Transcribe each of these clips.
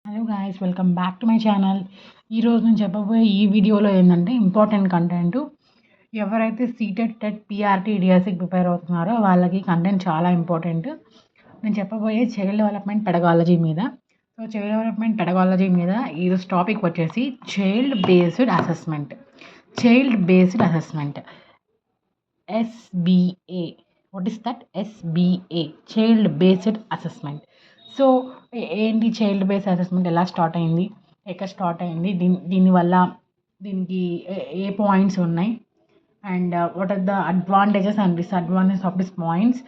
Hello guys, welcome back to my channel. ఈరోజు నేను చెప్పబోయే ఈ వీడియోలో ఏంటంటే ఇంపార్టెంట్ కంటెంట్. ఎవరైతే సీటెడ్ టెట్ పిఆర్టీ డిఎస్సికి ప్రిపేర్ అవుతున్నారో వాళ్ళకి కంటెంట్ చాలా ఇంపార్టెంట్. నేను చెప్పబోయే చైల్డ్ డెవలప్మెంట్ పెడగాలజీ మీద. సో చైల్డ్ డెవలప్మెంట్ పెడగాలజీ మీద ఈరోజు టాపిక్ వచ్చేసి child based assessment. SBA. What is that? SBA, child based assessment. So ఏంటి చైల్డ్ బేస్డ్ అసెస్మెంట్, ఎలా స్టార్ట్ అయింది, ఎక్కడ స్టార్ట్ అయింది, దీనివల్ల దీనికి ఏ పాయింట్స్ ఉన్నాయి, and what are the advantages and disadvantages of this points,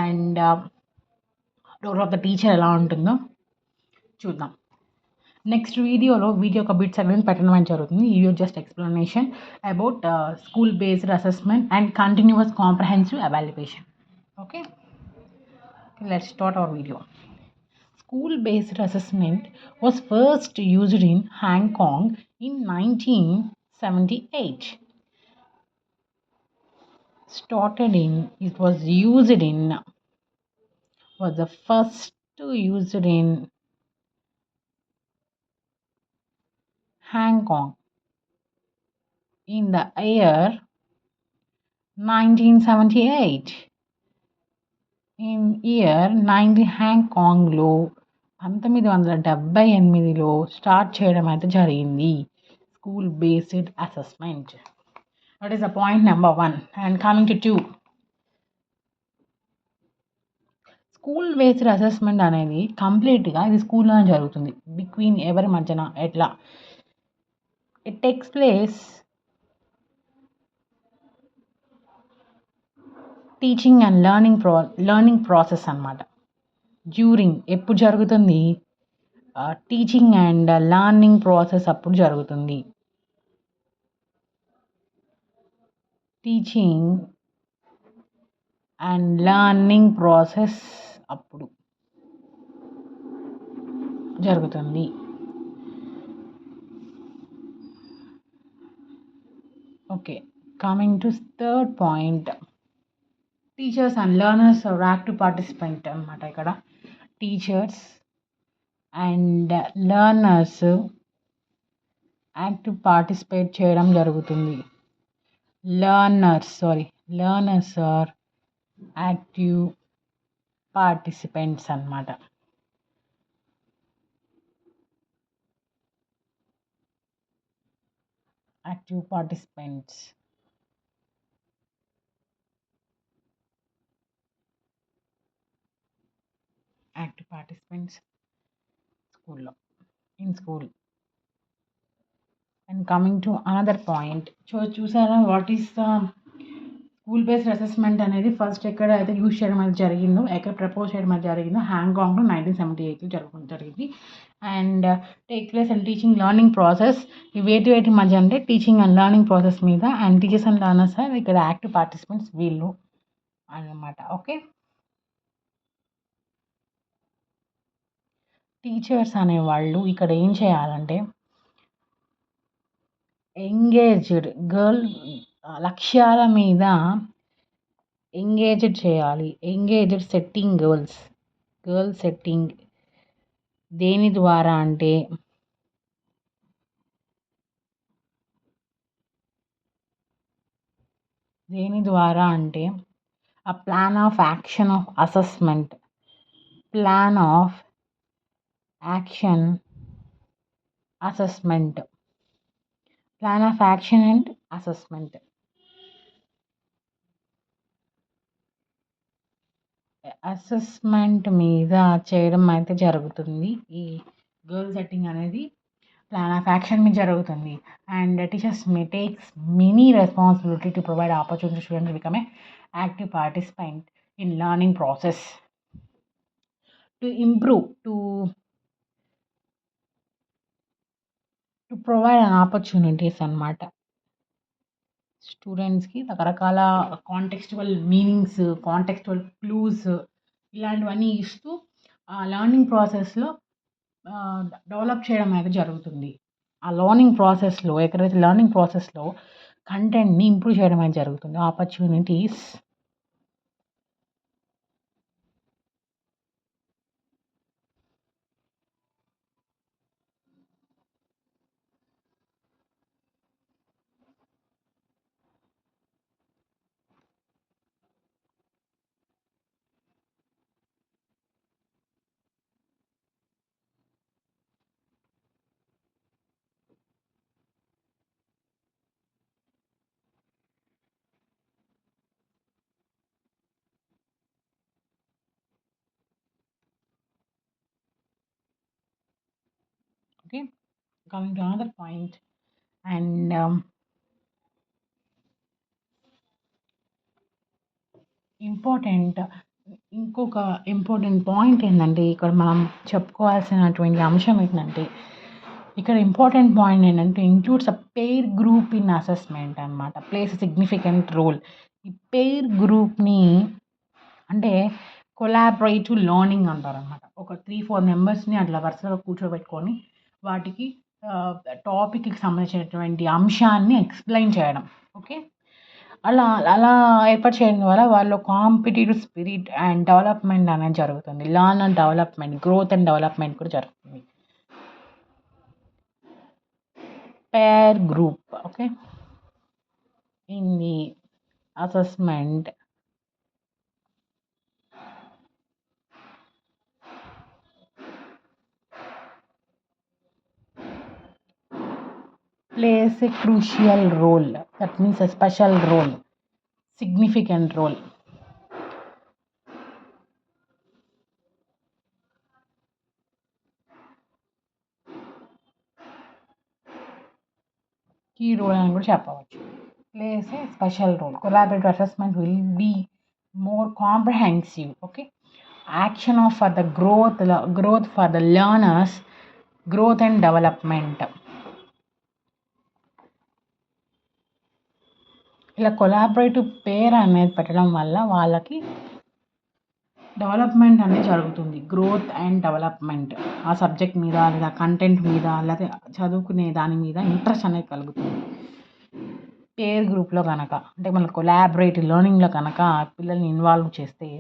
and role of the teacher ఎలా ఉంటుందో చూద్దాం. నెక్స్ట్ వీడియో ఒక బిట్స్ అనేది పెట్టడం జరుగుతుంది. ఈ just explanation about school based assessment and continuous comprehensive evaluation. Okay, let's start our video. School-based assessment was first used in Hong Kong in 1978. Was the first used in Hong Kong in the year 1978. హాంగ్ కాంగ్లో 1978లో start చేయడం అయితే జరిగింది school based assessment. That is the point number 1. And coming to 2, school based assessment అనేది కంప్లీట్గా ఇది స్కూల్లోనే జరుగుతుంది. బిట్వీన్ ఎవరి మధ్యన ఎట్లా it takes place teaching and learning process అన్నమాట. డ్యూరింగ్ ఎప్పుడు జరుగుతుంది? టీచింగ్ అండ్ లెర్నింగ్ ప్రాసెస్ అప్పుడు జరుగుతుంది. టీచింగ్ అండ్ లెర్నింగ్ ప్రాసెస్ అప్పుడు జరుగుతుంది. Okay, coming to third point, teachers and learners are active participant అన్నమాట. ఇక్కడ teachers and learners active participate చేయడం జరుగుతుంది. లెర్నర్స్ ఆర్ యాక్టివ్ పార్టిసిపెంట్స్ అన్నమాట. Active participants school. And coming to another point, చూసారా what is the school based assessment అనేది first ఎక్కడ అయితే use చేయడం అనేది జరిగిందో, ఎక్కడ ప్రపోజ్ చేయడం అనేది జరిగిందో, హాంకాంగ్లో 1978లో జరిగింది. And take place and teaching learning process, ఈ వేటి మధ్య అంటే టీచింగ్ అండ్ లెర్నింగ్ ప్రాసెస్ మీద. And teachers and learners are ఇక్కడ యాక్టివ్ పార్టిసిపెంట్స్ వీళ్ళు అన్నమాట. ఓకే, టీచర్స్ అనేవాళ్ళు ఇక్కడ ఏం చేయాలంటే ఎంగేజ్డ్ లక్ష్యాల మీద ఎంగేజ్డ్ చేయాలి. ఎంగేజ్డ్ సెట్టింగ్ గర్ల్ సెట్టింగ్ దేని ద్వారా అంటే ఆ plan of action of assessment, plan of action and assessment. Assessment మీద చేయడం అయితే జరుగుతుంది. ఈ గర్ల్ సెట్టింగ్ అనేది ప్లాన్ ఆఫ్ యాక్షన్ మీద జరుగుతుంది. And teachers May takes mini responsibility to provide opportunity student to become a active participant in learning process to improve to provide an opportunities అన్నమాట. స్టూడెంట్స్కి రకరకాల కాంటెక్స్చువల్ మీనింగ్స్, కాంటెక్స్చువల్ క్లూస్ ఇలాంటివన్నీ ఇస్తూ ఆ learning ప్రాసెస్లో develop చేయడం అయితే జరుగుతుంది. ఆ లెర్నింగ్ ప్రాసెస్లో కంటెంట్ని ఇంప్రూవ్ చేయడం అయితే జరుగుతుంది. Opportunities Okay, coming to another point, and important ఇంకొక ఇంపార్టెంట్ పాయింట్ ఏంటంటే ఇక్కడ మనం చెప్పుకోవాల్సినటువంటి అంశం ఏంటంటే ఇక్కడ ఇంపార్టెంట్ పాయింట్ ఏంటంటే includes a pair group in assessment అనమాట, ప్లేస్ సిగ్నిఫికెంట్ రోల్. ఈ పెయిర్ గ్రూప్ని అంటే కొలాబరేటివ్ లర్నింగ్ అంటారనమాట. ఒక 3-4 మెంబర్స్ని అట్లా వరుసగా కూర్చోబెట్టుకొని వాటికి టాపిక్కి సంబంధించినటువంటి అంశాన్ని ఎక్స్ప్లెయిన్ చేయడం. ఓకే, అలా అలా ఏర్పాటు చేయడం ద్వారా వాళ్ళు కాంపిటేటివ్ స్పిరిట్ అండ్ డెవలప్మెంట్ అనేది జరుగుతుంది. Learn and development, growth and development కూడా జరుగుతుంది. Peer group, okay, in the assessment plays a crucial role. That means a special role, significant role. Key role అని కూడా చెప్పవచ్చు. Plays a special role. Collaborative assessment will be more comprehensive. Okay, action of for the growth for the learners, growth and development. ఇలా collaborative పేర్ అనేది పెట్టడం వల్ల వాళ్ళకి development అనేది జరుగుతుంది. గ్రోత్ అండ్ డెవలప్మెంట్, ఆ సబ్జెక్ట్ మీద లేదా కంటెంట్ మీద లేదా చదువుకునే దాని మీద ఇంట్రెస్ట్ అనేది కలుగుతుంది. పేర్ గ్రూప్లో కనుక అంటే మన కొలాబరేటివ్ లెర్నింగ్లో కనుక పిల్లల్ని ఇన్వాల్వ్ చేస్తే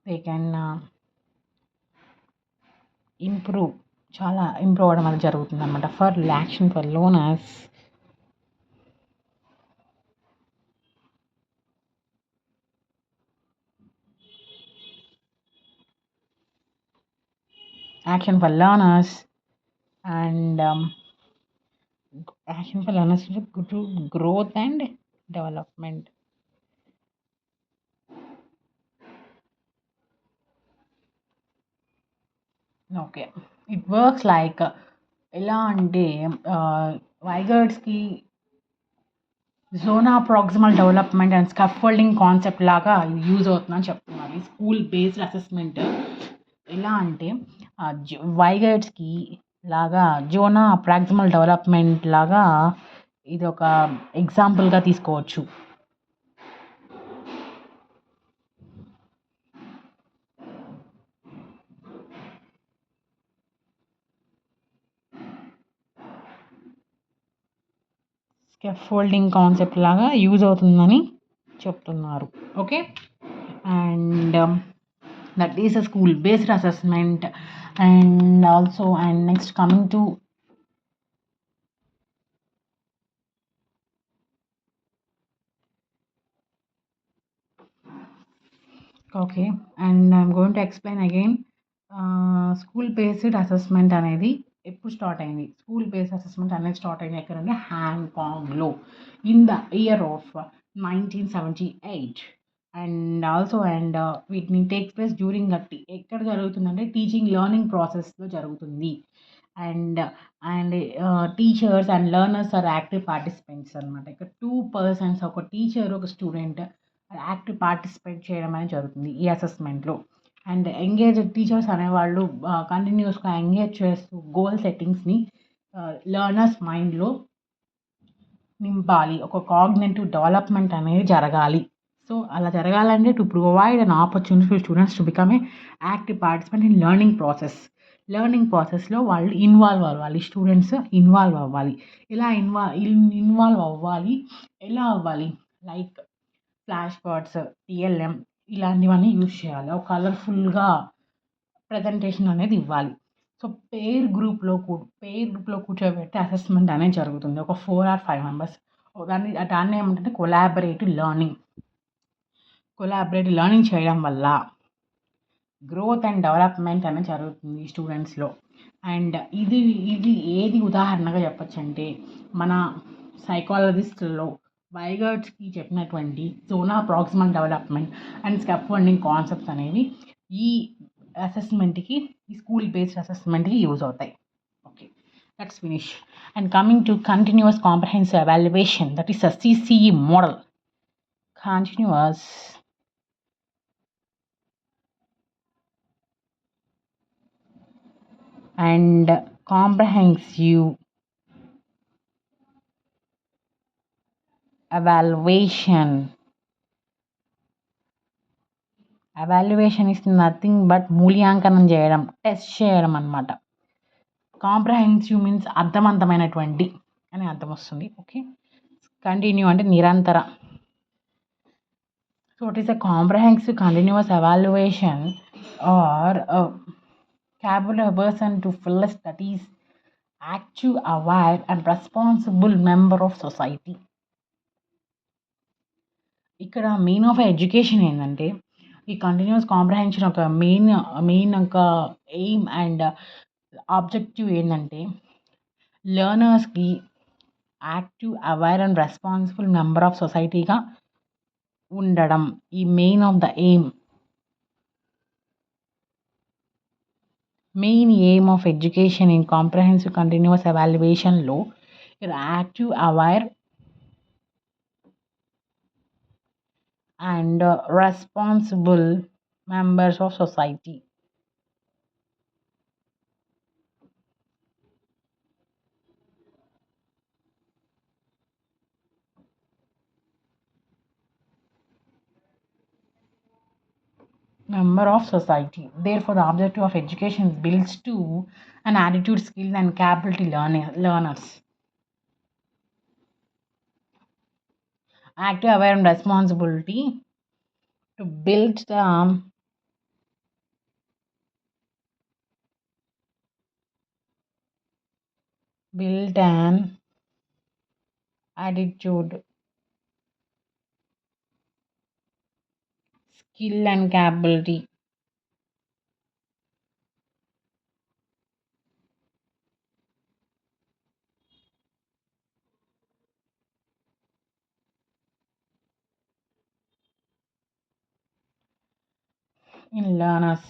దే కెన్ చాలా ఇంప్రూవ్ అవ్వడం అనేది జరుగుతుంది అనమాట. For action for learners, action for learners and action for learners to growth and development. Okay, it works like ఎలా అంటే వైగర్డ్స్కి zone proximal development and scaffolding concept లాగా యూజ్ అవుతుందని చెప్తున్నారు. ఈ స్కూల్ బేస్డ్ అసెస్మెంట్ ఎలా అంటే వైగర్డ్స్కి లాగా జోనా ప్రాక్సిమల్ డెవలప్మెంట్ లాగా ఇది ఒక ఎగ్జాంపుల్గా తీసుకోవచ్చు. స్కాఫోల్డింగ్ కాన్సెప్ట్ లాగా యూజ్ అవుతుందని చెప్తున్నారు. Okay, and that is a school based assessment. And also and next coming to okay, and I'm going to explain again. School based assessment అనేది ఎప్పుడు స్టార్ట్ అయింది? స్కూల్ బేస్డ్ అసెస్మెంట్ అనేది start అయింది ఎక్కడంటే హాంకాంగ్లో in the year of 1978. And also and వీటిని takes place during ఎక్కడ జరుగుతుందంటే టీచింగ్ లెర్నింగ్ ప్రాసెస్లో జరుగుతుంది. And and teachers and learners are active participants అనమాట. ఇక్కడ 2 పర్సన్స్, ఒక టీచర్ ఒక స్టూడెంట్ యాక్టివ్ పార్టిసిపేట్ చేయడం అనేది జరుగుతుంది ఈ అసెస్మెంట్లో. అండ్ ఎంగేజ్ టీచర్స్ అనేవాళ్ళు కంటిన్యూస్గా ఎంగేజ్ చేస్తూ గోల్ సెట్టింగ్స్ని లెర్నర్స్ మైండ్లో నింపాలి. ఒక కాగ్నిటివ్ డెవలప్మెంట్ అనేది జరగాలి. సో అలా జరగాలంటే to provide an opportunity for students to become a active participant in learning ప్రాసెస్లో వాళ్ళు ఇన్వాల్వ్ అవ్వాలి. స్టూడెంట్స్ ఇన్వాల్వ్ అవ్వాలి. ఇన్వాల్వ్ అవ్వాలి ఎలా అవ్వాలి? లైక్ ఫ్లాష్ కార్డ్స్, టిఎల్ఎం ఇలాంటివన్నీ యూజ్ చేయాలి. ఒక కలర్ఫుల్గా ప్రజెంటేషన్ అనేది ఇవ్వాలి. సో పేర్ గ్రూప్లో కూర్చోబెట్టి అసెస్మెంట్ అనేది జరుగుతుంది. ఒక 4 or 5 మెంబర్స్. దాన్ని ఏమంటే కొలాబరేటివ్ లర్నింగ్ చేయడం వల్ల గ్రోత్ అండ్ డెవలప్మెంట్ అనేది జరుగుతుంది స్టూడెంట్స్లో. అండ్ ఇది ఏది ఉదాహరణగా చెప్పచ్చు అంటే మన సైకాలజిస్ట్లో వైగర్డ్స్కి చెప్పినటువంటి Zona proximal development and scaffolding concepts అనేవి ఈ అసెస్మెంట్కి, ఈ స్కూల్ బేస్డ్ అసెస్మెంట్కి యూజ్ అవుతాయి. Okay, Let's finish. And coming to continuous comprehensive evaluation, that is a CCE model. Continuous and comprehensive evaluation. Evaluation is nothing but మూల్యాంకనం చేయడం, టెస్ట్ చేయడం అన్నమాట. Comprehensive means అర్థవంతమైనటువంటి అని అర్థం వస్తుంది. ఓకే, కంటిన్యూ అంటే నిరంతర. So it is a comprehensive continuous evaluation or a capable person to fullest, that is active, aware and responsible member of society. ఇక్కడ మెయిన్ ఆఫ్ ఎడ్యుకేషన్ ఏంటంటే, ఈ కంటిన్యూస్ కాంప్రహెన్షన్ ఒక main ఒక ఎయిమ్ అండ్ ఆబ్జెక్టివ్ ఏంటంటే, లెర్నర్స్కి active, aware and responsible member of సొసైటీగా ఉండడం. ఈ main of the aim, main aim of education in comprehensive continuous ఎవాల్యుయేషన్లో active, aware and responsible members of society. Member of society. Therefore, the objective of education builds to an attitude, skill and capability learners. Active, aware and responsibility to build an attitude, skill and capability in learners.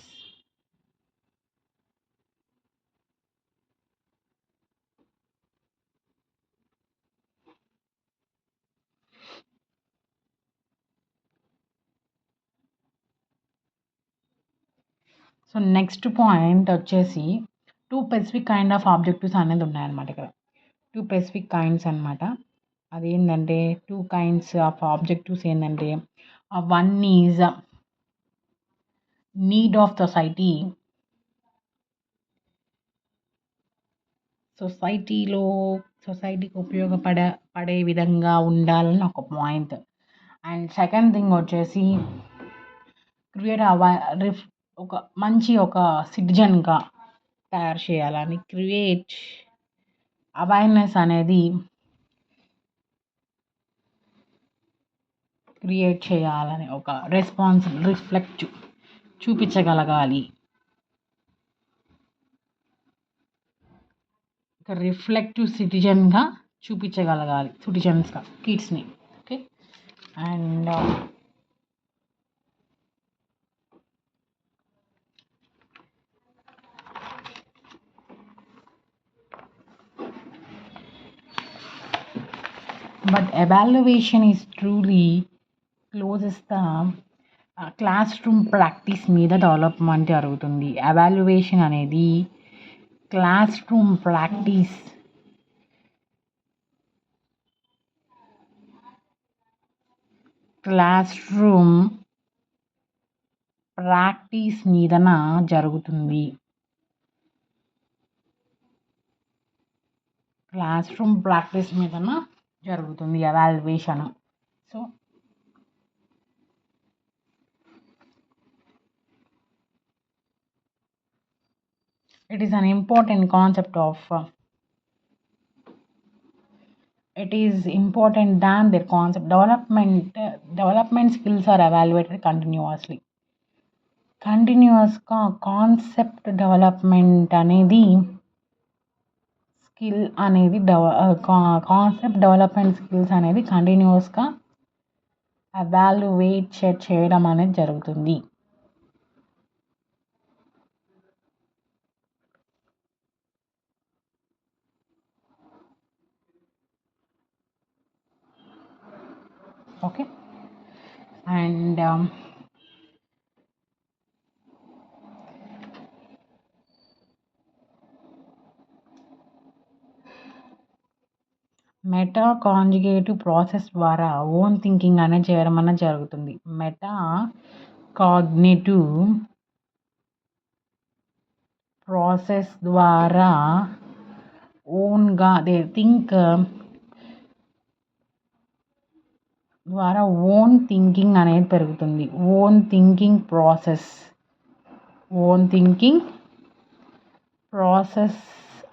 So next point వచ్చేసి 2 specific kind of objectives అనేది ఉన్నాయన్నమాట. ఇక్కడ 2 specific kinds అనమాట. అదేంటంటే 2 kinds of objectives ఏంటంటే, one is need of society. సొసైటీకి ఉపయోగపడే విధంగా ఉండాలని ఒక పాయింట్. అండ్ సెకండ్ థింగ్ వచ్చేసి క్రియేట్ ఒక మంచి ఒక సిటిజన్గా తయారు చేయాలని, క్రియేట్ అవేర్నెస్ అనేది క్రియేట్ చేయాలని, ఒక రిఫ్లెక్ట్ చూపించగలగాలి. ఒక రిఫ్లెక్టివ్ సిటిజన్గా చూపించగలగాలి, సిటిజన్స్గా కిడ్స్ని. Okay, and but evaluation is truly closes the classroom practice మీద డెవలప్మెంట్ జరుగుతుంది. ఎవాల్యుయేషన్ అనేది క్లాస్ రూమ్ ప్రాక్టీస్ మీదన జరుగుతుంది. క్లాస్ రూమ్ ప్రాక్టీస్ మీదన జరుగుతుంది evaluation. So it is an important concept of it is important than their concept. Development skills are evaluated continuously. Concept development అనేది skill అనేది concept development skills అనేది కంటిన్యూస్గా evaluate చేయడం అనేది జరుగుతుంది. Okay. And meta conjugative process ద్వారా own thinking అనేది చేయడం అనేది జరుగుతుంది. మెటా కాగ్నిటివ్ ప్రాసెస్ ద్వారా ఓన్గా దే థింక్ ద్వారా ఓన్ థింకింగ్ అనేది పెరుగుతుంది. ఓన్ థింకింగ్ ప్రాసెస్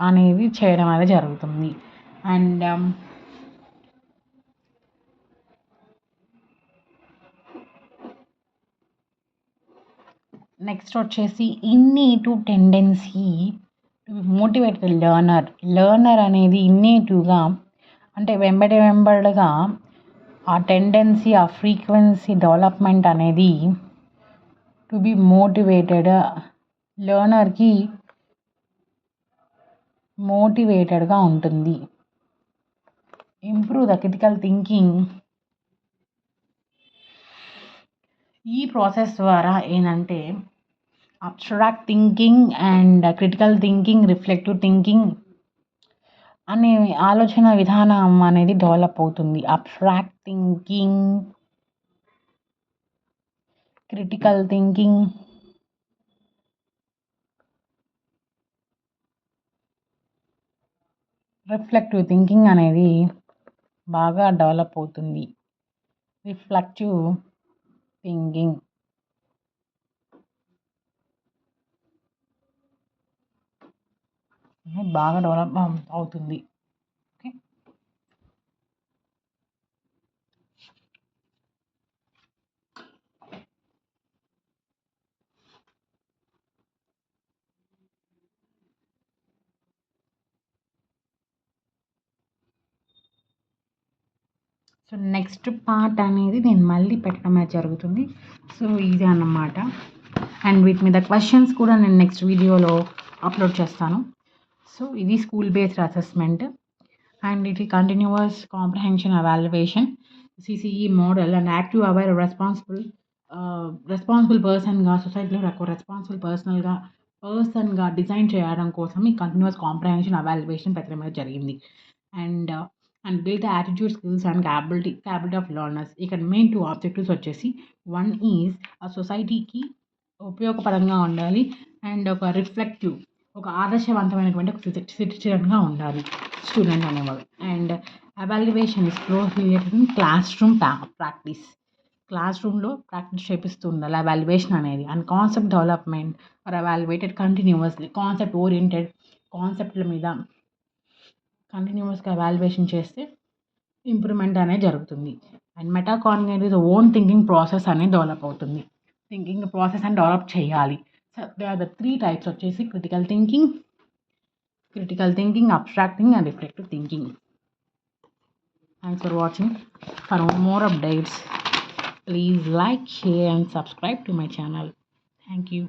అనేది చేయడం అనేది జరుగుతుంది. అండ్ నెక్స్ట్ వచ్చేసి ఇన్నేటివ్ టెండెన్సీ టు మోటివేటెడ్ లెర్నర్ అనేది ఇన్నేటివ్గా అంటే వెంబడిగా ఆ టెండెన్సీ, ఆ ఫ్రీక్వెన్సీ డెవలప్మెంట్ అనేది టు బి మోటివేటెడ్ లెర్నర్కి మోటివేటెడ్గా ఉంటుంది. Improve the critical thinking. ఈ ప్రాసెస్ ద్వారా ఏంటంటే abstract thinking and critical thinking, reflective thinking అనే ఆలోచన విధానం అనేది డెవలప్ అవుతుంది. Abstract thinking, critical thinking, reflective thinking అనేది బాగా డెవలప్ అవుతుంది. రిఫ్లెక్టివ్ థింకింగ్ బాగా డెవలప్ అవుతుంది. ఓకే. సో నెక్స్ట్ పార్ట్ అనేది నేను మళ్ళీ పెట్టడం అనేది జరుగుతుంది. సో ఇది అన్నమాట. అండ్ వీటి మీద క్వశ్చన్స్ కూడా నేను నెక్స్ట్ వీడియోలో అప్లోడ్ చేస్తాను. సో ఇది స్కూల్ బేస్డ్ అసెస్మెంట్ అండ్ ఇది continuous comprehension evaluation, CCE model and active aware responsible పర్సన్గా సొసైటీలో రెస్పాన్సిబుల్ పర్సన్గా డిజైన్ చేయడం కోసం ఈ కంటిన్యూస్ కాంప్రహెన్షన్ ఎవాల్యుయేషన్ పెట్టడం అనేది జరిగింది. And build attitude, skills and capability of learners. ఇక్కడ మెయిన్ 2 ఆబ్జెక్టివ్స్ వచ్చేసి, వన్ ఈజ్ ఆ సొసైటీకి ఉపయోగపరంగా ఉండాలి అండ్ ఒక రిఫ్లెక్టివ్, ఒక ఆదర్శవంతమైనటువంటి ఒక సిటిజన్గా ఉండాలి స్టూడెంట్ అనేవాడు. And evaluation is closely related in classroom practice. Class రూమ్లో ప్రాక్టీస్ చేపిస్తూ ఉండాలి ఎవాల్యుయేషన్ అనేది. And concept development are evaluated continuously. Concept oriented కాన్సెప్ట్ల మీద కంటిన్యూస్గా ఎవాల్యుయేషన్ చేస్తే ఇంప్రూవ్మెంట్ అనేది జరుగుతుంది. And metacognitive own thinking process అనేది డెవలప్ అవుతుంది. థింకింగ్ ప్రాసెస్ అని డెవలప్ చేయాలి. So they are the 3 types వచ్చేసి critical thinking, abstracting and reflective thinking. Thanks for watching. For more updates, please like, share and subscribe to my channel. Thank you.